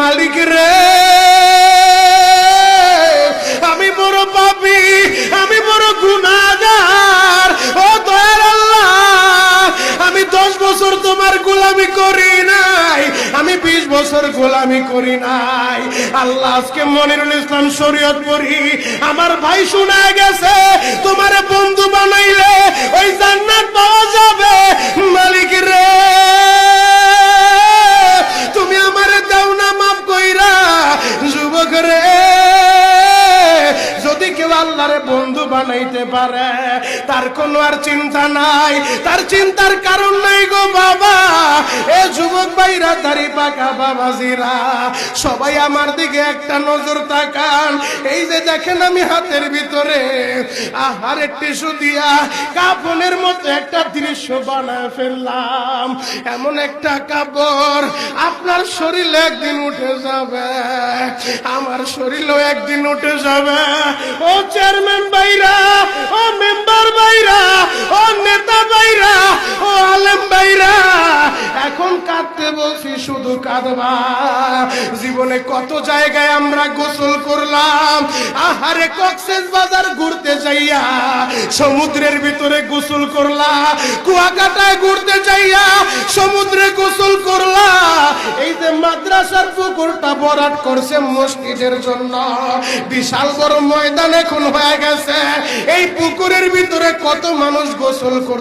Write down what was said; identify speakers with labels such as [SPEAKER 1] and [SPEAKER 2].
[SPEAKER 1] মালিক রে, আমি বড় পাপী, আমি বড় গুনাহগার। ও দয়ার আল্লাহ, আমি 10 বছর তোমার গোলামি করি নাই, আমি 20 বছর গোলামি করি নাই। আল্লাহ, আজকে মনিরুল ইসলাম শরীয়তপুরী আমার ভাই শোনা গেছে তোমারে বন্ধু বানাইলে ওই জান্নাত পাওয়া যাবে। মালিক রে, তুমি আমারে দাও না মাফ কইরা। যুবক রে, যদি কেউ আল্লাহরে বন্ধু বানাইতে পারে তার কোনো আর চিন্তা নাই, তার চিন্তার কারণ নাই গো বাবা। এ যুবক ভাইরা, দাড়ি পাকা বাবাজিরা, সবাই আমার দিকে একটা নজর তাকান। এই যে দেখেন আমি হাতের ভিতরে আহারের টিস্যু দিয়া কাফনের মতো একটা দৃশ্য বানায় ফেললাম। এমন একটা কাপড় আপনার শরীরে একদিন উঠে যাবে, আমার শরীরেও একদিন উঠে যাবে। ও চেয়ারম্যান ভাইরা, ও মেম্বার ভাইরা, ও নেতা ভাইরা, ও আলেম ভাইরা, এখন কাঁদতে বলছি, শুধু কাঁদবা। জীবনে কত জায়গায় আমরা গোসল করলাম। আহারে, কক্সবাজার ঘুরতে যাইয়া সমুদ্রের ভিতরে গোসল করলা, কুয়াকাটায় ঘুরতে যাইয়া সমুদ্রে গোসল করলা। এই যে মাদ্রাসার পুকুরটা ভরাট করছে মসজিদের জন্য, বিশাল বড় ময়দান এখন হয়ে গেছে। এই পুকুরের ভিতরে কত মানুষ গোসল করছে।